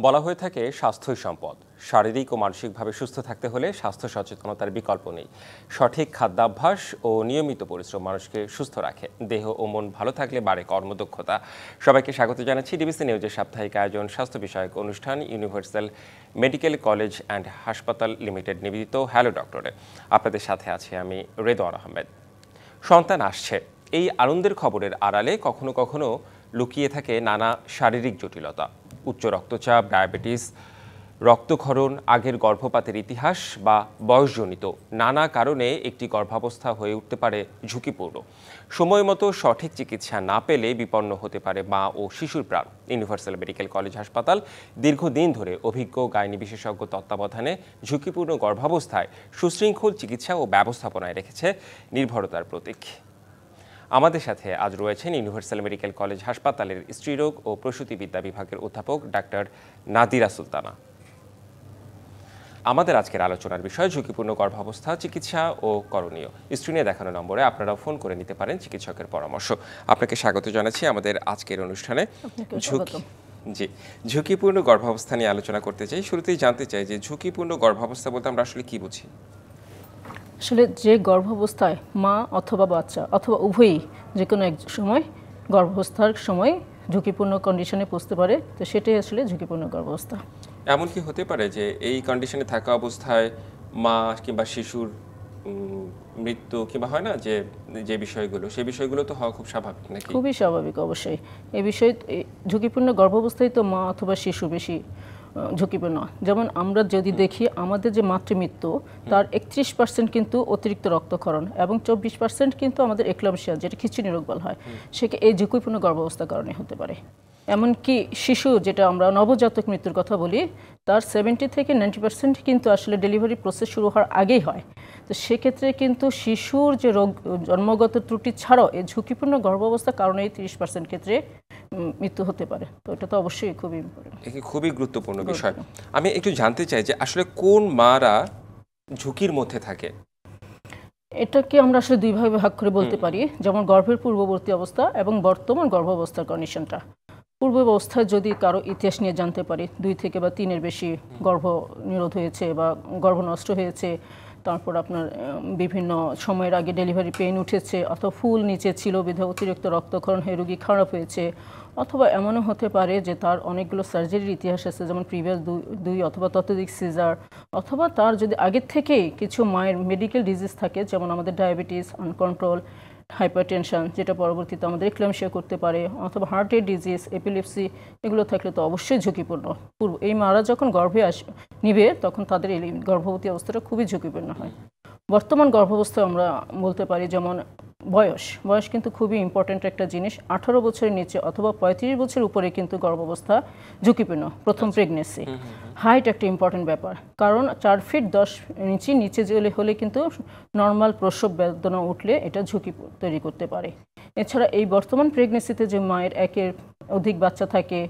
বলা হয়ে থাকে স্বাস্থ্যই সম্পদ। শারীরিক ও মানসিকভাবে সুস্থ থাকতে হলে স্বাস্থ্য সচেতনতার বিকল্প নেই। সঠিক খাদ্যাভ্যাস ও নিয়মিত পরিশ্রম মানুষকে সুস্থ রাখে। দেহ ও মন ভালো থাকলে বাড়ে কর্মদক্ষতা। সবাইকে স্বাগত জানাচ্ছি ডিবিসি নিউজের সাপ্তাহিক আয়োজন স্বাস্থ্য বিষয়ক অনুষ্ঠান ইউনিভার্সাল মেডিকেল কলেজ অ্যান্ড হাসপাতাল লিমিটেড নিবেদিত হ্যালো ডক্টরে। আপনাদের সাথে আছি আমি রেদওয়ান আহমেদ। সন্তান আসছে, এই আনন্দের খবরের আড়ালে কখনো কখনো লুকিয়ে থাকে নানা শারীরিক জটিলতা। উচ্চ রক্তচাপ, ডায়াবেটিস, রক্তক্ষরণ, আগের গর্ভপাতের ইতিহাস বা বয়সজনিত নানা কারণে একটি গর্ভাবস্থা হয়ে উঠতে পারে ঝুঁকিপূর্ণ। সময় মতো সঠিক চিকিৎসা না পেলে বিপন্ন হতে পারে মা ও শিশুর প্রাণ। ইউনিভার্সাল মেডিকেল কলেজ হাসপাতাল দীর্ঘদিন ধরে অভিজ্ঞ গাইনি বিশেষজ্ঞ তত্ত্বাবধানে ঝুঁকিপূর্ণ গর্ভাবস্থায় সুশৃঙ্খল চিকিৎসা ও ব্যবস্থাপনায় রেখেছে নির্ভরতার প্রতীক। আমাদের সাথে আজ রয়েছেন ইউনিভার্সাল মেডিকেল কলেজ হাসপাতালের স্ত্রীরোগ ও প্রসূতিবিদ্যা বিভাগের অধ্যাপক ডাক্তার নাদিরা সুলতানা। আমাদের আজকের আলোচনার বিষয় ঝুঁকিপূর্ণ গর্ভাবস্থা, চিকিৎসা ও করণীয়। স্ক্রিনে দেখানো নম্বরে আপনারা ফোন করে নিতে পারেন চিকিৎসকের পরামর্শ। আপনাকে স্বাগত জানাচ্ছি আমাদের আজকের অনুষ্ঠানে। ঝুঁকিপূর্ণ গর্ভাবস্থা নিয়ে আলোচনা করতে চাই। শুরুতেই জানতে চাই যে ঝুঁকিপূর্ণ গর্ভাবস্থা বলতে আমরা আসলে কি বুঝি? আসলে যে গর্ভাবস্থায় মা অথবা বাচ্চা অথবা উভয়ই যে কোনো এক সময় গর্ভাবস্থার সময় ঝুঁকিপূর্ণ কন্ডিশনে পৌঁছতে পারে, তো সেটাই আসলে ঝুঁকিপূর্ণ গর্ভাবস্থা। এমন কি হতে পারে যে এই কন্ডিশনে থাকা অবস্থায় মা কিংবা শিশুর মৃত্যু কিংবা হয় না যে যে বিষয়গুলো, সেই বিষয়গুলো তো হওয়া খুব স্বাভাবিক নাকি? খুবই স্বাভাবিক অবশ্যই। এই বিষয়ে ঝুঁকিপূর্ণ গর্ভাবস্থায় তো মা অথবা শিশু বেশি ঝুঁকিপূর্ণ। যেমন আমরা যদি দেখি আমাদের যে মাতৃমৃত্যু তার 31% কিন্তু অতিরিক্ত রক্তক্ষরণ এবং 24% কিন্তু আমাদের এক্লাম্পসিয়া, যেটা খিঁচুনি রোগ বলা হয়, সেটা এই ঝুঁকিপূর্ণ গর্ভাবস্থার কারণে হতে পারে। এমনকি শিশু, যেটা আমরা নবজাতক মৃত্যুর কথা বলি, তার 70 থেকে 90% কিন্তু আসলে ডেলিভারি প্রসেস শুরু হওয়ার আগেই হয়। তো সেক্ষেত্রে কিন্তু শিশুর যে রোগ জন্মগত ত্রুটি ছাড়াও এই ঝুঁকিপূর্ণ গর্ভাবস্থার কারণে 30% ক্ষেত্রে মৃত্যু হতে পারে। তো এটা তো অবশ্যই খুবই ইম্পর্টেন্ট, খুবই গুরুত্বপূর্ণ বিষয়। আমি একটু জানতে চাই যে আসলে কোন মারা ঝুঁকির মধ্যে থাকে? এটাকে আমরা আসলে দুই ভাগে ভাগ করে বলতে পারি, যেমন গর্ভের পূর্ববর্তী অবস্থা এবং বর্তমান গর্ভাবস্থার কন্ডিশনটা। পূর্বাবস্থায় যদি কারো ইতিহাস নিয়ে জানতে পারি, 2 থেকে বা 3-এর বেশি গর্ভ নিরোধ হয়েছে বা গর্ভ নষ্ট হয়েছে, তারপর আপনার বিভিন্ন সময়ের আগে ডেলিভারি পেইন উঠেছে, অথবা ফুল নিচে ছিল বিধায় অতিরিক্ত রক্তক্ষরণ হয়ে রোগী খারাপ হয়েছে, অথবা এমনও হতে পারে যে তার অনেকগুলো সার্জারির ইতিহাস আছে, যেমন প্রিভিয়াস 2 অথবা ততোধিক সিজার, অথবা তার যদি আগের থেকেই কিছু মায়ের মেডিকেল ডিজিজ থাকে, যেমন আমাদের ডায়াবেটিস, আনকন্ট্রোল, হাইপারটেনশন, যেটা পরবর্তীতে আমাদের এক্লাম্পসিয়া করতে পারে, অথবা হার্টের ডিজিজ, এপিলেপসি, এগুলো থাকলে তো অবশ্যই ঝুঁকিপূর্ণ। এই মারা যখন গর্ভে নিবে তখন তাদের এই গর্ভবতী অবস্থাটা খুবই ঝুঁকিপূর্ণ হয়। বর্তমান গর্ভাবস্থায় আমরা বলতে পারি, যেমন বয়স কিন্তু খুবই ইম্পর্ট্যান্ট একটা জিনিস। 18 বছরের নিচে অথবা 35 বছর উপরে কিন্তু গর্ভাবস্থা ঝুঁকিপূর্ণ। প্রথম প্রেগনেন্সি, হাইট একটা ইম্পর্টেন্ট ব্যাপার, কারণ 4 ফিট 10 ইঞ্চি নিচে হলে কিন্তু নর্মাল প্রসব বেদনা উঠলে এটা ঝুঁকি তৈরি করতে পারে। এছাড়া এই বর্তমান প্রেগনেন্সিতে যে মায়ের একের অধিক বাচ্চা থাকে,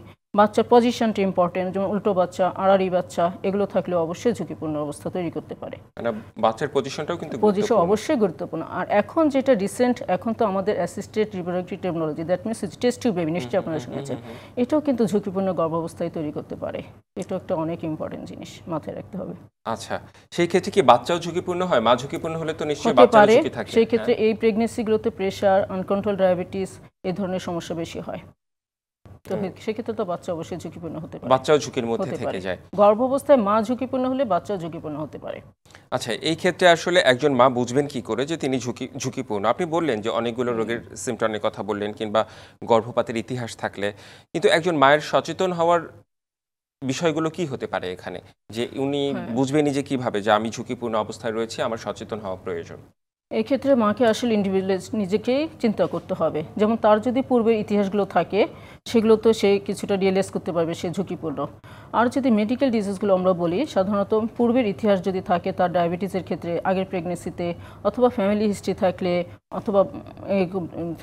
বাচ্চার পজিশনটা ইম্পর্টেন্ট, যেমন উল্টো বাচ্চা, আড়াআড়ি বাচ্চা, এগুলো থাকলে অবশ্যই ঝুঁকিপূর্ণ অবস্থা তৈরি করতে পারে। মানে বাচ্চার পজিশনটাও কিন্তু পজিশন অবশ্যই গুরুত্বপূর্ণ। আর এখন যেটা রিসেন্ট, এখন তো আমাদের assisted reproductive technology, that means test tube baby, নিশ্চয়ই আপনারা শুনেছেন, এটাও কিন্তু ঝুঁকিপূর্ণ গর্ভাবস্থায় তৈরি করতে পারে। এটাও একটা অনেক ইম্পর্টেন্ট জিনিস মাথায় রাখতে হবে। আচ্ছা, সেই ক্ষেত্রে কি বাচ্চাও ঝুঁকিপূর্ণ হয়? মা ঝুঁকিপূর্ণ হলে তো নিশ্চয়ই বাচ্চারও ঝুঁকি থাকে। সেই ক্ষেত্রে এই প্রেগনেন্সিগুলোতে প্রেশার, আনকন্ট্রোল ডায়াবেটিস, এই ধরনের সমস্যা বেশি হয়। তো সেক্ষেত্রে তো বাচ্চা অবশ্যই ঝুঁকিপূর্ণ হতে পারে, বাচ্চাও ঝুঁকির মধ্যে থেকে যায়। গর্ভাবস্থায় মা ঝুঁকিপূর্ণ হলে বাচ্চাও ঝুঁকিপূর্ণ হতে পারে। আচ্ছা, এই ক্ষেত্রে আসলে একজন মা বুঝবেন কি করে যে তিনি ঝুঁকিপূর্ণ? আপনি বললেন যে অনেকগুলো রোগের সিমটমের কথা বললেন, কিংবা গর্ভপাতের ইতিহাস থাকলে, কিন্তু একজন মায়ের সচেতন হওয়ার বিষয়গুলো কি হতে পারে এখানে, যে উনি বুঝবেনই যে কিভাবে যে আমি ঝুঁকিপূর্ণ অবস্থায় রয়েছে, আমার সচেতন হওয়া প্রয়োজন? এই ক্ষেত্রে মাকে আসলে ইন্ডিভিজুয়াল নিজেকেই চিন্তা করতে হবে। যেমন তার যদি পূর্বের ইতিহাসগুলো থাকে, সেগুলো তো সে কিছুটা রিয়েলাইজ করতে পারবে সে ঝুঁকিপূর্ণ। আর যদি মেডিকেল ডিজিজগুলো আমরা বলি, সাধারণত পূর্বের ইতিহাস যদি থাকে, তার ডায়াবেটিসের ক্ষেত্রে আগের প্রেগনেন্সিতে, অথবা ফ্যামিলি হিস্ট্রি থাকলে, অথবা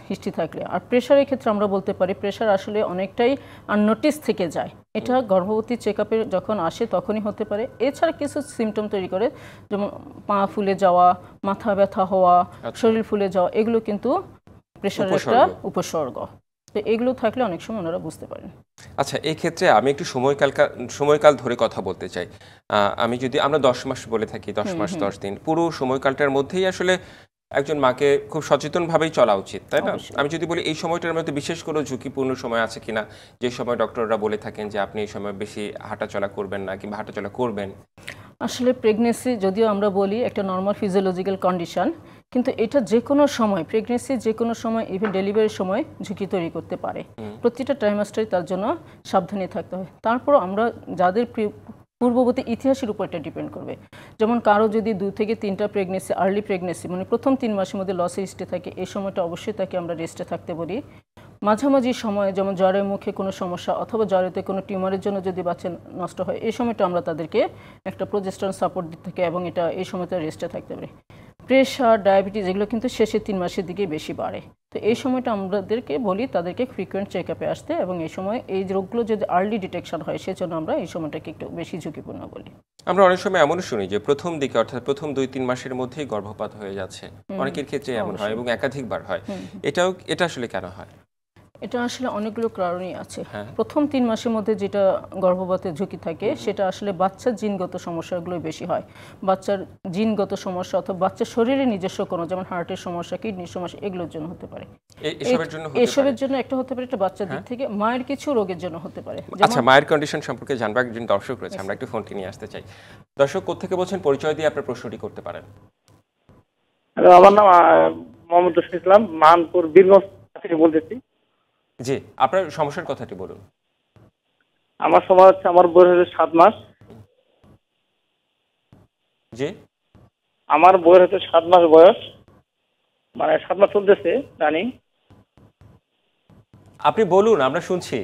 হিস্ট্রি থাকলে। আর প্রেশারের ক্ষেত্রে আমরা বলতে পারি, প্রেশার আসলে অনেকটাই আননোটিস থেকে যায়, এটা গর্ভবতী চেক আপে যখন আসে তখনই হতে পারে। এছাড়া কিছু সিমটম তৈরি করে, যেমন পা ফুলে যাওয়া, মাথা ব্যথা হওয়া, শরীর ফুলে যাওয়া, এগুলো কিন্তু প্রেশারের একটা উপসর্গ। তো এগুলো থাকলে অনেক সময় ওনারা বুঝতে পারেন। আচ্ছা, এই ক্ষেত্রে আমি একটু সময়কাল ধরে কথা বলতে চাই। আমি যদি আমরা 10 মাস বলে থাকি, 10 মাস 10 দিন, পুরো সময়কালটার মধ্যেই আসলে একজন মাকে খুব সচেতনভাবেই চলা উচিত, তাই না? অবশ্যই। আমি যদি বলি এই সময়টার মধ্যে বিশেষ কোনো ঝুঁকিপূর্ণ সময় আছে কিনা, যে সময় ডক্টররা বলে থাকেন যে আপনি এই সময় বেশি হাঁটাচলা করবেন না কিংবা হাঁটাচলা করবেন? আসলে প্রেগনেন্সি যদিও আমরা বলি একটা নর্মাল ফিজিওলজিক্যাল কন্ডিশন, কিন্তু এটা যে কোনো সময়, প্রেগনেন্সি যে কোনো সময়, ইভেন ডেলিভারির সময় ঝুঁকি তৈরি করতে পারে। প্রতিটা ট্রাইমাস্টারে তার জন্য সাবধানে থাকতে হয়। তারপর আমরা যাদের পূর্ববর্তী ইতিহাসের উপর এটা ডিপেন্ড করবে। যেমন কারো যদি 2 থেকে 3টা প্রেগনেন্সি, আর্লি প্রেগনেন্সি মানে প্রথম 3 মাসের মধ্যে লসের হিস্ট্রি থাকে, এই সময়টা অবশ্যই তাকে আমরা রেস্টে থাকতে বলি। মাঝামাঝি সময়ে যেমন জ্বরের মুখে কোনো সমস্যা অথবা জ্বরেতে কোনো টিউমারের জন্য যদি বাচ্চা নষ্ট হয়, এই সময়টা আমরা তাদেরকে একটা প্রোজেস্টেরন সাপোর্ট দিতে থাকি এবং এটা এই সময়টা রেস্টে থাকতে পারি। প্রেশার, ডায়াবেটিস এগুলো কিন্তু শেষের 3 মাসের দিকে বেশি বাড়ে। তো এই সময়টা আমাদেরকে বলি তাদেরকে ফ্রিকোয়েন্ট চেক আপে আসতে, এবং এই সময় এই রোগগুলো যদি আর্লি ডিটেকশন হয় সেজন্য আমরা এই সময়টাকে একটু বেশি ঝুঁকিপূর্ণ বলি। আমরা অনেক সময় এমনও শুনি যে প্রথম দিকে, অর্থাৎ প্রথম 2-3 মাসের মধ্যেই গর্ভপাত হয়ে যাচ্ছে। অনেকের ক্ষেত্রে এমন হয় এবং একাধিকবার হয়। এটা আসলে কেন হয়? এটা আসলে অনেকগুলো কারণই আছে। হ্যাঁ। প্রথম 3 মাসের মধ্যে যেটা গর্ভপাতের ঝুঁকি থাকে সেটা আসলে বাচ্চার জিনগত সমস্যাগুলো বেশি হয়। বাচ্চার জিনগত সমস্যা অথবা বাচ্চার শরীরে নিজস্ব কোনো, যেমন হার্টের সমস্যা, কিডনির সমস্যা, এগুলোর জন্য হতে পারে। এসবের জন্য একটা হতে পারে, একটা বাচ্চার দিক থেকে মায়ের কিছু রোগের জন্য হতে পারে। আচ্ছা, মায়ের কন্ডিশন সম্পর্কে জানবার একজন দর্শক রয়েছে, আমরা একটু ফোনটি নিয়ে আসতে চাই। দর্শক, কোত্থেকে বলছেন? পরিচয় দিয়ে আপনার প্রশ্নটি করতে পারেন। হ্যালো, আমার নাম মোহাম্মদ রশিদ ইসলাম, মানপুর বীরগঞ্জ থেকে বলতেছি। জি, আপনার সমস্যার কথাটি বলুন। আমার সময় হচ্ছে, আমার বয়স হচ্ছে 7 মাস। জি, আমার বয়স হচ্ছে 7 মাস বয়স, মানে 7 মাস চলতেছে রানিং। আপনি বলুন, আমরা শুনছি।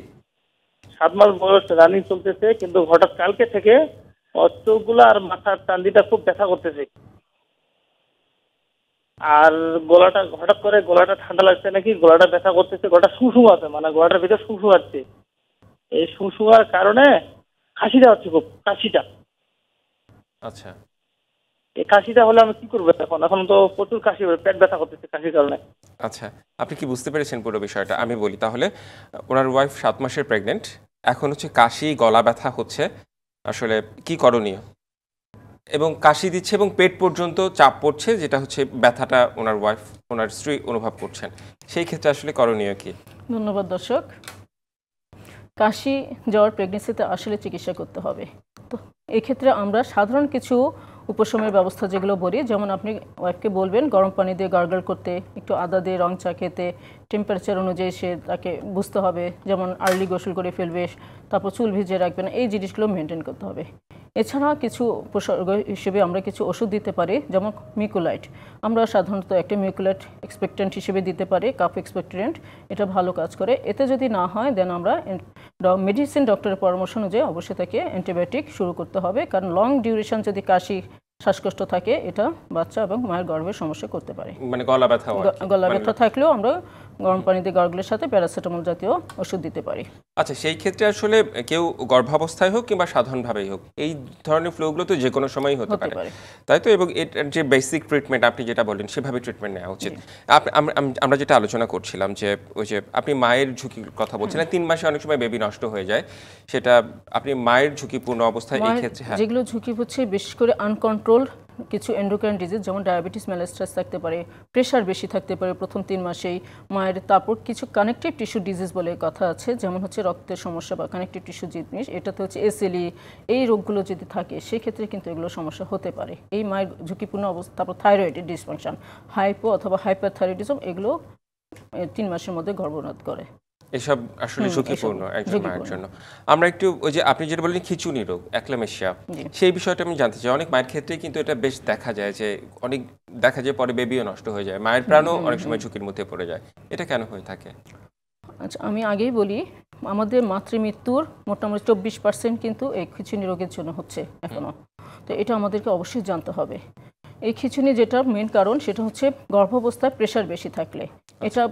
7 মাস বয়স রানিং চলতেছে, কিন্তু হঠাৎ কালকে থেকে ওর চোখগুলো আর মাথার টান্ডিটা খুব ব্যথা করতেছে। আর গলাটা হঠাৎ করে গলাটা ঠান্ডা লাগছে নাকি, গলাটা ব্যথা করতেছে, গলাটা শুঁশু আছে, মানে গলাটার ভিতরে শুঁশু আছে। এই শুঁশুয়ার কারণে কাশিটা হচ্ছে, খুব কাশিটা। আচ্ছা, এই কাশিটা হলে আমি কি করবো এখন? এখন তো প্রচুর কাশি, পেট ব্যথা করতেছে কাশির কারণে। আচ্ছা, আপনি কি বুঝতে পেরেছেন পুরো বিষয়টা? আমি বলি তাহলে। ওনার ওয়াইফ 7 মাসের প্রেগনেন্ট, এখন হচ্ছে কাশি, গলা ব্যথা হচ্ছে। আসলে কি করণীয়? এবং কাশি দিচ্ছে এবং পেট পর্যন্ত চাপ পড়ছে, যেটা হচ্ছে ব্যথাটা ওনার স্ত্রী অনুভব করছেন। সেই ক্ষেত্রে আসলে করণীয় কি? ধন্যবাদ দর্শক। কাশি, জ্বর প্রেগনেন্সিতে আসলে চিকিৎসা করতে হবে। তো এক্ষেত্রে আমরা সাধারণ কিছু উপশমের ব্যবস্থা যেগুলো বলি, যেমন আপনি ওয়াইফকে বলবেন গরম পানি দিয়ে গার্গল করতে, একটু আদা দিয়ে রং চা খেতে, টেম্পারেচার অনুযায়ী সে তাকে বুঝতে হবে, যেমন আর্লি গোসল করে ফেলবে, তারপর চুল ভিজিয়ে রাখবেন, এই জিনিসগুলো মেনটেন করতে হবে। এছাড়া কিছু উপসর্গ হিসেবে আমরা কিছু ওষুধ দিতে পারি, যেমন মিকুলাইট। আমরা সাধারণত একটা মিকুলাইট এক্সপেক্টেন্ট হিসেবে দিতে পারি, কাফ এক্সপেক্টেন্ট। এটা ভালো কাজ করে। এতে যদি না হয় দেন আমরা মেডিসিন ডক্টরের পরামর্শ অনুযায়ী অবশ্যই তাকে অ্যান্টিবায়োটিক শুরু করতে হবে, কারণ লং ডিউরেশন যদি কাশি, শ্বাসকষ্ট থাকে, এটা বাচ্চা এবং মায়ের গর্ভের সমস্যা করতে পারে। মানে গলা ব্যথা গলা ব্যথা থাকলেও আমরা গরম পানি দিয়ে গার্গলের সাথে প্যারাসিটামল জাতীয় ওষুধ দিতে পারি। আচ্ছা, সেই ক্ষেত্রে আসলে কেউ গর্ভাবস্থায় হোক কিংবা সাধারণভাবেই হোক, এই ধরনের ফ্লুগুলো তো যে কোনো সময়ই হতে পারে, তাই তো? এবং এটার যে বেসিক ট্রিটমেন্ট আপনি যেটা বললেন, সেভাবে ট্রিটমেন্ট নেওয়া উচিত। আমরা যেটা আলোচনা করছিলাম যে ওই যে আপনি মায়ের ঝুঁকির কথা বলছিলেন, 3 মাসে অনেক সময় বেবি নষ্ট হয়ে যায়, সেটা আপনি মায়ের ঝুঁকিপূর্ণ অবস্থায় এই ক্ষেত্রে। হ্যাঁ, যেগুলো ঝুঁকি হচ্ছে বিশেষ করে আনকন্ট্রোলড কিছু এন্ডোক্রাইন ডিজিজ, যেমন ডায়াবেটিস মেলাস্টাস থাকতে পারে, প্রেশার বেশি থাকতে পারে প্রথম 3 মাসেই মায়ের। তারপর কিছু কানেকটিভ টিস্যু ডিজিজ বলে কথা আছে, যেমন হচ্ছে রক্তের সমস্যা বা কানেকটিভ টিস্যু জিনিস, এটাতে হচ্ছে এসএলই, এই রোগগুলো যদি থাকে সেক্ষেত্রে কিন্তু এগুলো সমস্যা হতে পারে। এই মায়ের ঝুঁকিপূর্ণ অবস্থা। তারপর থাইরয়েডের ডিসফাংশন, হাইপো অথবা হাইপারথাইরয়েডিজম, এগুলো 3 মাসের মধ্যে গর্ভপাত করে। এসব আসলে ঝুঁকিপূর্ণ একজন মায়ের জন্য। আমরা একটু ওই যে আপনি যেটা বললেন খিঁচুনি রোগ, অ্যাক্লামেশিয়া, সেই বিষয়টা আমি জানতে চাই। অনেক মায়ের ক্ষেত্রে কিন্তু এটা বেশ দেখা যায় যে পরে বেবিও নষ্ট হয়ে যায়, মায়ের প্রাণও অনেক সময় ঝুঁকির মধ্যে পড়ে যায়। এটা কেন হয়ে থাকে? আচ্ছা, আমি আগেই বলি আমাদের মাতৃমৃত্যুর মোটামুটি 24% কিন্তু এই খিঁচুনি রোগের জন্য হচ্ছে এখনো। তো এটা আমাদেরকে অবশ্যই জানতে হবে। এই খিঁচুনি যেটা মেন কারণ, সেটা হচ্ছে গর্ভাবস্থায় প্রেশার বেশি থাকলে। এটা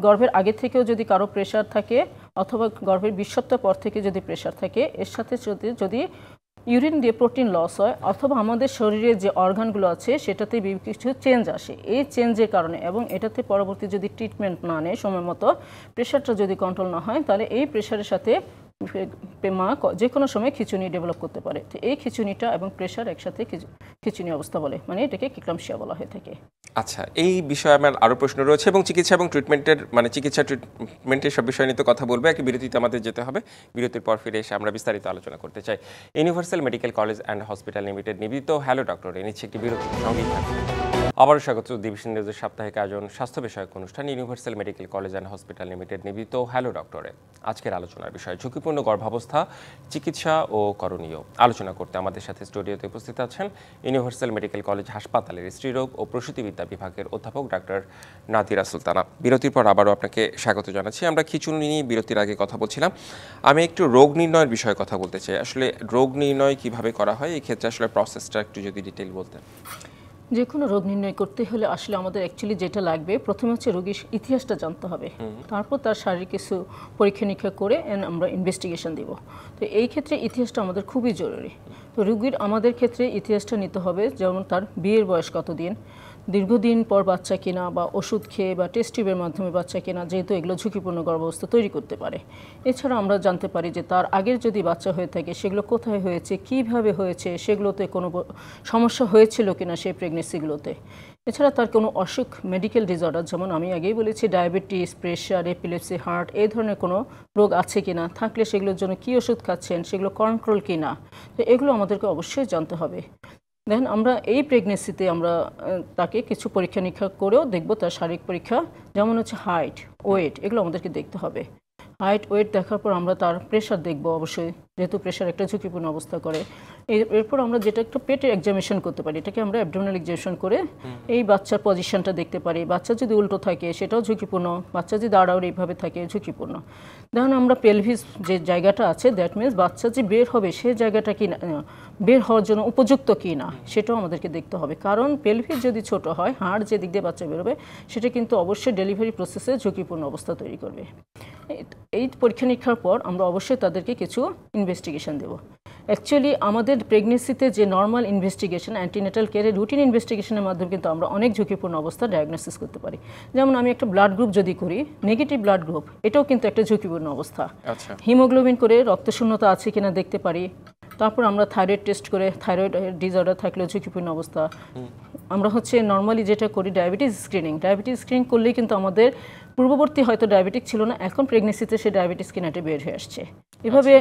গর্ভের আগে থেকেও যদি কারো প্রেশার থাকে অথবা গর্ভের 20 সপ্তাহ পর থেকে যদি প্রেশার থাকে, এর সাথে যদি ইউরিন দিয়ে প্রোটিন লস হয়, অথবা আমাদের শরীরে যে অর্গানগুলো আছে সেটাতে কিছু চেঞ্জ আসে। এই চেঞ্জের কারণে এবং এটাতে পরবর্তী যদি ট্রিটমেন্ট না নেয় সময় মতো, প্রেশারটা যদি কন্ট্রোল না হয়, তাহলে এই প্রেশারের সাথে মা যে কোনো সময় খিঁচুনি ডেভেলপ করতে পারে। তো এই খিঁচুনিটা এবং প্রেশার একসাথে খিঁচুনি অবস্থা বলে, মানে এটাকে কিক্লামশিয়া বলা হয়ে থাকে। আচ্ছা, এই বিষয়ে আমার আরও প্রশ্ন রয়েছে এবং চিকিৎসা এবং ট্রিটমেন্টের ট্রিটমেন্টের সব বিষয় নিয়ে তো কথা বলবো। একই বিরতিতে আমাদের যেতে হবে। বিরতির পর ফিরে এসে আমরা বিস্তারিত আলোচনা করতে চাই। Universal medical college and hospital limited নিবেদিত হ্যালো ডক্টর নিচ্ছে একটি বিরতি, সঙ্গেই থাকবে। আবারও স্বাগত ডিভিশন নিউজের সাপ্তাহিক আয়োজন স্বাস্থ্য বিষয়ক অনুষ্ঠান universal medical college and hospital limited নিবেদিত হ্যালো ডক্টরে। আজকের আলোচনার বিষয় ঝুঁকিপূর্ণ গর্ভাবস্থা, চিকিৎসা ও করণীয়। আলোচনা করতে আমাদের সাথে স্টুডিওতে উপস্থিত আছেন ইউনিভার্সাল মেডিকেল কলেজ হাসপাতালের স্ত্রীরোগ ও প্রসূতিবিদ্যা বিভাগের অধ্যাপক ডাক্তার নাদিরা সুলতানা। বিরতির পর আবারও আপনাকে স্বাগত জানাচ্ছি। আমরা খিঁচুনি নিয়ে বিরতির আগে কথা বলছিলাম। আমি একটু রোগ নির্ণয়ের বিষয়ে কথা বলতে চাই। আসলে রোগ নির্ণয় কিভাবে করা হয়, এই ক্ষেত্রে আসলে প্রসেসটা একটু যদি ডিটেইল বলতেন। যে কোনো রোগ নির্ণয় করতে হলে আসলে আমাদের অ্যাকচুয়ালি যেটা লাগবে, প্রথমে হচ্ছে রোগীর ইতিহাসটা জানতে হবে, তারপর তার শারীরিক কিছু পরীক্ষা নিরীক্ষা করে আমরা ইনভেস্টিগেশন দিব। তো এই ক্ষেত্রে ইতিহাসটা আমাদের খুবই জরুরি। তো রোগীর আমাদের ক্ষেত্রে ইতিহাসটা নিতে হবে, যেমন তার বিয়ের বয়স কতদিন, দীর্ঘদিন পর বাচ্চা কিনা, বা ওষুধ খেয়ে বা টেস্ট টিউবের মাধ্যমে বাচ্চা কিনা, যেহেতু এগুলো ঝুঁকিপূর্ণ গর্ভাবস্থা তৈরি করতে পারে। এছাড়া আমরা জানতে পারি যে তার আগের যদি বাচ্চা হয়ে থাকে সেগুলো কোথায় হয়েছে, কিভাবে হয়েছে, সেগুলোতে কোনো সমস্যা হয়েছিল কিনা সেই প্রেগনেন্সিগুলোতে। এছাড়া তার কোনো অসুখ, মেডিকেল ডিসঅর্ডার, যেমন আমি আগেই বলেছি ডায়াবেটিস, প্রেশার, এপিলেপসি, হার্ট, এই ধরনের কোনো রোগ আছে কিনা, থাকলে সেগুলোর জন্য কী ওষুধ খাচ্ছেন, সেগুলো কন্ট্রোল কিনা, তো এগুলো আমাদেরকে অবশ্যই জানতে হবে। দেন আমরা এই প্রেগনেন্সিতে আমরা তাকে কিছু পরীক্ষা নিরীক্ষা করেও দেখব, তার শারীরিক পরীক্ষা, যেমন হচ্ছে হাইট, ওয়েট, এগুলো আমাদেরকে দেখতে হবে। হাইট, ওয়েট দেখার পর আমরা তার প্রেশার দেখব অবশ্যই, যেহেতু প্রেশার একটা ঝুঁকিপূর্ণ অবস্থা করে। এরপর আমরা যেটা একটু পেটের এক্সামিনেশন করতে পারি, এটাকে আমরা অ্যাবডোমিনাল এক্সামিনেশন করে এই বাচ্চার পজিশনটা দেখতে পারি। বাচ্চা যদি উল্টো থাকে সেটাও ঝুঁকিপূর্ণ, বাচ্চা যদি আড়াআড়ি এইভাবে থাকে ঝুঁকিপূর্ণ। দেখুন আমরা পেলভিস যে জায়গাটা আছে, দ্যাট মিনস বাচ্চা যে বের হবে সেই জায়গাটা কি না, বের হওয়ার জন্য উপযুক্ত কি না, সেটাও আমাদেরকে দেখতে হবে। কারণ পেলভিস যদি ছোট হয়, হাড় যে দিক দিয়ে বাচ্চা বেরোবে, সেটা কিন্তু অবশ্যই ডেলিভারি প্রসেসে ঝুঁকিপূর্ণ অবস্থা তৈরি করবে। এই পরীক্ষা নিরীক্ষার পর আমরা অবশ্যই তাদেরকে কিছু ইনভেস্টিগেশন দেব। অ্যাকচুয়ালি আমাদের প্রেগনেন্সিতে যে নর্মাল ইনভেস্টিগেশন, অ্যান্টিনেটাল কেয়ারের রুটিন ইনভেস্টিগেশনের মাধ্যমে কিন্তু আমরা অনেক ঝুঁকিপূর্ণ অবস্থা ডায়াগনোসিস করতে পারি। যেমন আমি একটা ব্লাড গ্রুপ যদি করি, নেগেটিভ ব্লাড গ্রুপ, এটাও কিন্তু একটা ঝুঁকিপূর্ণ অবস্থা। হিমোগ্লোবিন করে রক্তশূন্যতা আছে কিনা দেখতে পারি। তারপর আমরা থাইরয়েড টেস্ট করে থাইরয়েড ডিসঅর্ডার থাকলেও ঝুঁকিপূর্ণ অবস্থা। আমরা হচ্ছে নর্মালি যেটা করি ডায়াবেটিস স্ক্রিনিং করলেই কিন্তু আমাদের পূর্ববর্তী হয়তো ডায়াবেটিক ছিল না, এখন প্রেগনেন্সিতে সে ডায়াবেটিস কিনাটে বের হয়ে আসছে। এভাবে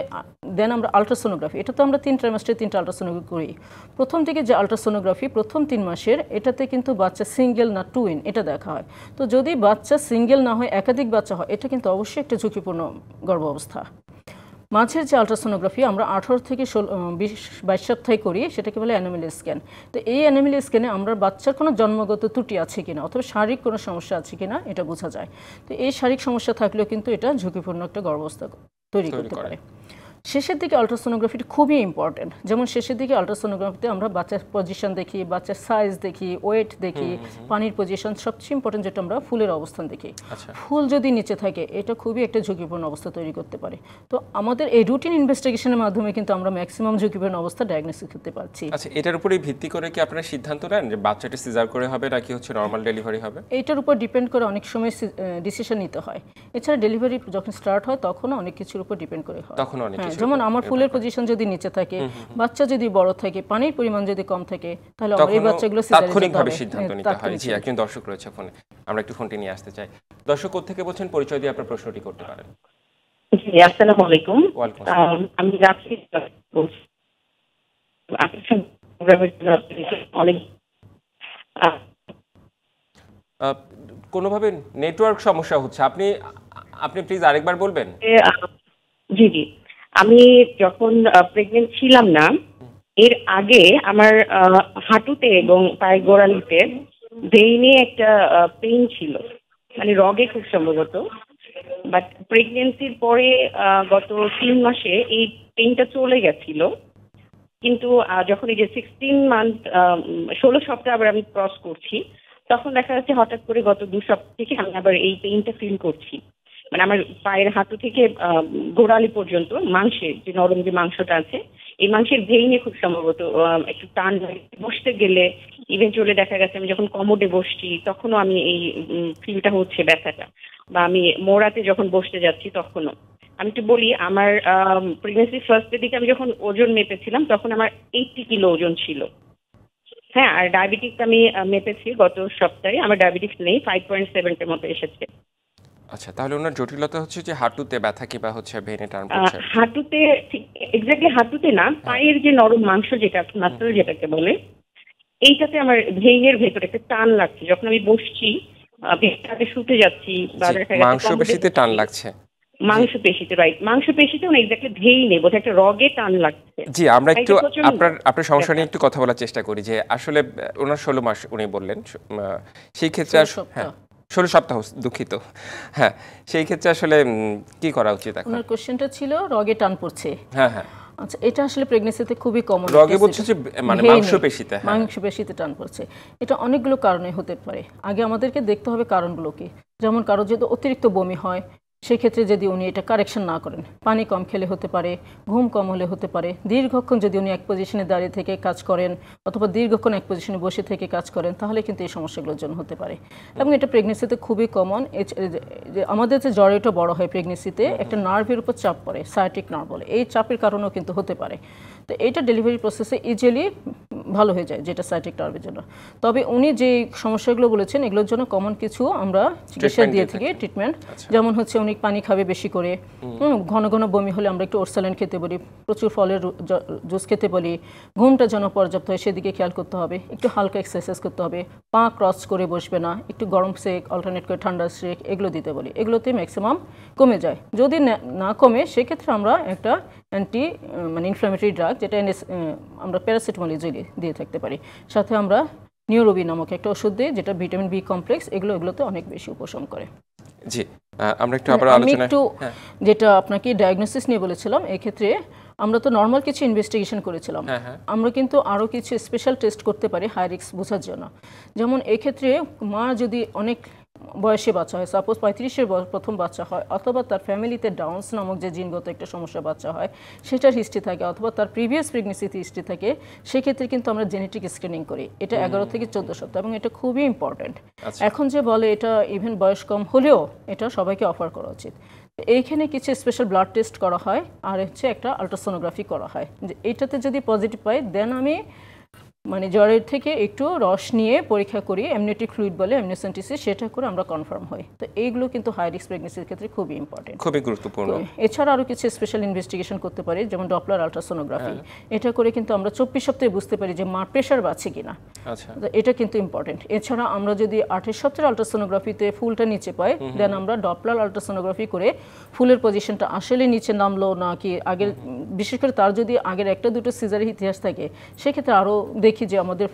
দেন আমরা আলট্রাসোনোগ্রাফি, এটা তো আমরা 3 ট্রাইমাস্টারে 3টা আলট্রাসোনোগ্রাফি করি। প্রথম থেকে যে আলট্রাসোনোগ্রাফি প্রথম 3 মাসের, এটাতে কিন্তু বাচ্চা সিঙ্গেল না টুইন এটা দেখা হয়। তো যদি বাচ্চা সিঙ্গেল না হয়, একাধিক বাচ্চা হয়, এটা কিন্তু অবশ্যই একটা ঝুঁকিপূর্ণ গর্ভাবস্থা। মাঝের যে আলট্রাসোনোগ্রাফি আমরা 18 থেকে 22 সপ্তাহে করি, সেটাকে বলে অ্যানোমালি স্ক্যান। তো এই অ্যানোমালি স্ক্যানে আমরা বাচ্চার কোনো জন্মগত ত্রুটি আছে কিনা অথবা শারীরিক কোনো সমস্যা আছে কিনা এটা বোঝা যায়। তো এই শারীরিক সমস্যা থাকলেও কিন্তু এটা ঝুঁকিপূর্ণ একটা গর্ভাবস্থা তৈরি করতে পারে। শেষের দিকে আলট্রাসোনোগ্রাফিটা খুবই ইম্পর্টেন্ট। যেমন শেষের দিকে আলট্রাসোনোগ্রাফিতে আমরা বাচ্চার পজিশন দেখি, বাচ্চার সাইজ দেখি, ওয়েট দেখি, পানির পজিশন, সবচেয়ে ইম্পর্টেন্ট যেটা আমরা ফুলের অবস্থান দেখি। ফুল যদি নিচে থাকে এটা খুবই একটা ঝুঁকিপূর্ণ অবস্থা তৈরি করতে পারে। তো আমাদের এই রুটিন ইনভেস্টিগেশনের মাধ্যমে কিন্তু আমরা ম্যাক্সিমাম ঝুঁকিপূর্ণ অবস্থা ডায়াগনোসিস করতে পারছি। আচ্ছা, এটার উপরে ভিত্তি করে কি আপনারা সিদ্ধান্ত নেন যে বাচ্চাটি সিজার করে হবে নাকি হচ্ছে নরমাল ডেলিভারি হবে? এইটার উপর ডিপেন্ড করে অনেক সময় ডিসিশন নিতে হয়। এছাড়া ডেলিভারি যখন স্টার্ট হয় তখনও অনেক কিছুর উপর ডিপেন্ড করে হয়। তখন অনেক কিছু, যেমন আমার ফুলের পজিশন যদি নিচে থাকে, বাচ্চা যদি বড় থাকে, পানির পরিমাণ যদি কম থাকে, তাহলে আমরা এই বাচ্চাগুলো তাৎক্ষণিকভাবে সিদ্ধান্ত নিতে হয়। জি, একজন দর্শক রয়েছে ফোনে, আমরা একটু ফোনটি নিয়ে আসতে চাই। দর্শক কোত্থেকে বলছেন, পরিচয় দিয়ে আপনার প্রশ্নটি করতে পারেন। জি, আসসালামু আলাইকুম। আমি রাখি অনেক কোনোভাবে নেটওয়ার্ক সমস্যা হচ্ছে, আপনি প্লিজ আরেকবার বলবেন। জি জি, আমি যখন প্রেগনেন্ট ছিলাম না, এর আগে আমার হাঁটুতে এবং পায়ের গোড়ালিতে ভেইনে একটা পেইন ছিল, মানে রগে খুব সম্ভবত। বাট প্রেগনেন্সির পরে গত 3 মাসে এই পেইনটা চলে গেছিল। কিন্তু যখন এই যে 16 মান্থ 16 সপ্তাহ আবার আমি ক্রস করছি, তখন দেখা যাচ্ছে হঠাৎ করে গত 2 সপ্তাহ থেকে আমি আবার এই পেইনটা ফিল করছি। মানে আমার পায়ের হাঁটু থেকে গোড়ালি পর্যন্ত মাংসের যে নরম যে মাংসটা আছে, এই মাংসের ভেইনে খুব সম্ভবত একটু টান লাগে। বসতে গেলে ইভেন্চুয়ালি দেখা গেছে আমি যখন কমোডে বসছি তখনও আমি এই ফিলটা হচ্ছে ব্যথাটা, বা আমি মোড়াতে যখন বসতে যাচ্ছি তখনও। আমি একটু বলি, আমার প্রেগনেন্সি ফার্স্টের দিকে আমি যখন ওজন মেপেছিলাম তখন আমার 80 কিলো ওজন ছিল। হ্যাঁ, আর ডায়াবেটিস আমি মেপেছি গত সপ্তাহে, আমার ডায়াবেটিস নেই, 5.7 মতো এসেছে। আচ্ছা, তাহলে ওনার জটিলতা হচ্ছে যে হাঁটুতে ব্যথা কিংবা হচ্ছে ভেনে টান পড়ছে। হাঁটুতে, এক্স্যাক্টলি হাঁটুতে না, পায়ের যে নরম মাংস যেটা মাসল যেটাকে বলে, এইটাতে আমার ভেইনের ভেতরে একটা টান লাগছে যখন আমি বসছি, বিছানাতে শুতে যাচ্ছি বা মাংসপেশিতে টান লাগছে। মাংসপেশিতে, রাইট, মাংসপেশিতে না, এক্স্যাক্টলি ভেইনে বোধহয় একটা রগে টান লাগছে। জি, আমরা একটু আপনার সমস্যা নিয়ে একটু কথা বলার চেষ্টা করি যে আসলে ওনার 16 মাস উনি বললেন, সেই ক্ষেত্রে 16 সপ্তাহ, দুঃখিত। হ্যাঁ, সেই ক্ষেত্রে আসলে কি করা উচিত এখন? ওনার কোশ্চেনটা ছিল রগে টান পড়ছে। হ্যাঁ হ্যাঁ, আচ্ছা, এটা আসলে প্রেগন্যান্সিতে খুবই কমন। রগে বলছে যে মানে মাংসপেশিতে, মাংসপেশিতে টান পড়ছে। এটা অনেকগুলো কারণে হতে পারে। আগে আমাদেরকে দেখতে হবে কারণগুলো কি। যেমন কারো যদি অতিরিক্ত বমি হয়, সেক্ষেত্রে যদি উনি এটা কারেকশন না করেন, পানি কম খেলে হতে পারে, ঘুম কম হলে হতে পারে, দীর্ঘক্ষণ যদি উনি এক পজিশনে দাঁড়িয়ে থেকে কাজ করেন অথবা দীর্ঘক্ষণ এক পজিশনে বসে থেকে কাজ করেন, তাহলে কিন্তু এই সমস্যাগুলোর জন্য হতে পারে। এবং এটা প্রেগনেন্সিতে খুবই কমন। আমাদের যে জ্বরটা বড় হয় প্রেগনেন্সিতে, একটা নার্ভের উপর চাপ পড়ে, সায়াটিক নার্ভ বলে, এই চাপের কারণেও কিন্তু হতে পারে। তো এইটা ডেলিভারি প্রসেসে ইজিলি ভালো হয়ে যায়, যেটা সায়াটিক নার্ভের জন্য। তবে উনি যে সমস্যাগুলো বলেছেন এগুলোর জন্য কমন কিছু আমরা চিকিৎসা দিয়ে থাকি, ট্রিটমেন্ট। যেমন হচ্ছে উনি পানি খাবে বেশি করে, ঘন ঘন বমি হলে আমরা একটু ওরসালাইন খেতে বলি, প্রচুর ফলের জুস খেতে বলি, ঘুমটা যেন পর্যাপ্ত হয় সেদিকে খেয়াল করতে হবে, একটু হালকা এক্সারসাইজ করতে হবে, পা ক্রস করে বসবে না, একটু গরম সেক অল্টারনেট করে ঠান্ডা সেক এগুলো দিতে বলি। এগুলোতে ম্যাক্সিমাম কমে যায়। যদি না কমে সেক্ষেত্রে আমরা একটা মানে ইনফ্ল্যামেটরি ড্রাগ, যেটা আমরা প্যারাসিটামল ইজিলি দিয়ে থাকতে পারি। সাথে আমরা নিউরোবি নামক একটা ওষুধ দিই, যেটা ভিটামিন বি কমপ্লেক্স, এগুলোতে অনেক বেশি উপশম করে। জি, আমরা একটু আবার আলোচনা, যেটা আপনাকে ডায়াগনোসিস নিয়ে বলেছিলাম, এই ক্ষেত্রে আমরা তো নর্মাল কিছু ইনভেস্টিগেশন করেছিলাম, আমরা কিন্তু আরও কিছু স্পেশাল টেস্ট করতে পারি হাই রিস্ক বোঝার জন্য। যেমন এক্ষেত্রে মা যদি অনেক বয়সে বাচ্চা হয়, সাপোজ 35-এর প্রথম বাচ্চা হয়, অথবা তার ফ্যামিলিতে ডাউন্স নামক যে জিনগত একটা সমস্যা বাচ্চা হয় সেটার হিস্ট্রি থাকে, অথবা তার প্রিভিয়াস প্রেগনেন্সিতে হিস্ট্রি থাকে, সেক্ষেত্রে কিন্তু আমরা জেনেটিক স্ক্রিনিং করি। এটা 11 থেকে 14 সপ্তাহ, এবং এটা খুবই ইম্পর্টেন্ট। এখন যে বলে এটা ইভেন বয়স কম হলেও এটা সবাইকে অফার করা উচিত। এইখানে কিছু স্পেশাল ব্লাড টেস্ট করা হয়, আর হচ্ছে একটা আল্ট্রাসোনোগ্রাফি করা হয়। যে এইটাতে যদি পজিটিভ পাই, দেন আমি মানে জ্বরের থেকে একটু রস নিয়ে পরীক্ষা করি, অ্যামনিওটিক ফ্লুইড বলে, অ্যামনিওসেন্টিসিস, সেটা করে আমরা কনফার্ম হই। তো এইগুলো কিন্তু হাই রিস্ক প্রেগনেন্সির ক্ষেত্রে খুবই ইম্পর্টেন্ট, খুবই গুরুত্বপূর্ণ। এছাড়া আরও কিছু স্পেশাল ইনভেস্টিগেশন করতে পারি, যেমন ডপলার আল্ট্রাসোনোগ্রাফি। এটা করে কিন্তু আমরা 24 সপ্তাহে বুঝতে পারি যে মার প্রেশার বাড়ছে কিনা। আচ্ছা, এটা কিন্তু ইম্পর্টেন্ট। এছাড়া আমরা যদি 28 সপ্তাহের আল্ট্রাসোনোগ্রাফিতে ফুলটা নিচে পাই, দেন আমরা ডপলার আল্ট্রাসোনোগ্রাফি করে ফুলের পজিশনটা আসলে নিচে নামলো না কি আগের, বিশেষ করে তার যদি আগের একটা দুটো সিজারের ইতিহাস থাকে, সেক্ষেত্রে আরও দেখি যে আমাদের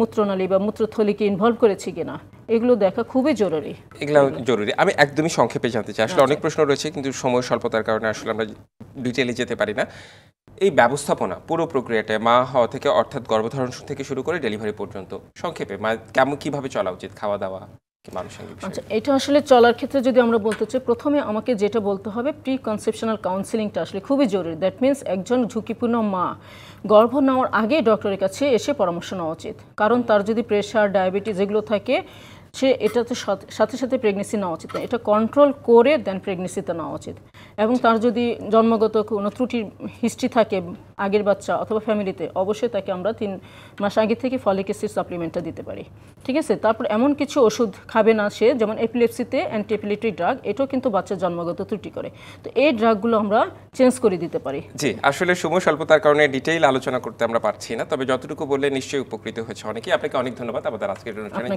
মূত্রনালী বা মূত্রথলিকে ইনভলভ করেছি কিনা, এগুলো দেখা খুবই জরুরি। এগুলো জরুরি। আমি একদমই সংক্ষেপে জানতে চাই, আসলে অনেক প্রশ্ন রয়েছে কিন্তু সময় স্বল্পতার কারণে আসলে আমরা ডিটেইলে যেতে পারি না। এই ব্যবস্থাপনা পুরো প্রক্রিয়াটা মা হওয়া থেকে, অর্থাৎ গর্ভধারণ থেকে শুরু করে ডেলিভারি পর্যন্ত সংক্ষেপে কিভাবে চলা উচিত, খাওয়া দাওয়া, আচ্ছা, এটা আসলে চলার ক্ষেত্রে যদি আমরা বলতে চাই, প্রথমে আমাকে যেটা বলতে হবে, প্রি কনসেপশনাল কাউন্সিলিংটা আসলে খুবই জরুরি। দ্যাট মিনস একজন ঝুঁকিপূর্ণ মা গর্ভ নেওয়ার আগে ডক্টরের কাছে এসে পরামর্শ নেওয়া উচিত। কারণ তার যদি প্রেশার, ডায়াবেটিস এগুলো থাকে, সে এটাতে সাথে সাথে প্রেগনেন্সি নেওয়া উচিত না, এটা কন্ট্রোল করে দেন প্রেগনেন্সিতে নেওয়া উচিত। এবং তার যদি জন্মগত কোনো ত্রুটির হিস্ট্রি থাকে আগের বাচ্চা অথবা ফ্যামিলিতে, অবশ্যই তাকে আমরা 3 মাস আগে থেকে ফলিক অ্যাসিড সাপ্লিমেন্টটা দিতে পারি। ঠিক আছে, তারপর এমন কিছু ওষুধ খাবে না সে, যেমন এপিলেপসিতে অ্যান্টি এপিলেপটিক ড্রাগ, এটাও কিন্তু বাচ্চার জন্মগত ত্রুটি করে। তো এই ড্রাগগুলো আমরা চেঞ্জ করে দিতে পারি। জি, আসলে সময় স্বল্পতার কারণে ডিটেইল আলোচনা করতে আমরা পারছি না, তবে যতটুকু বললে নিশ্চয়ই উপকৃত হয়েছে অনেকেই। আপনাকে অনেক ধন্যবাদ আমাদের আজকের অনুষ্ঠানে।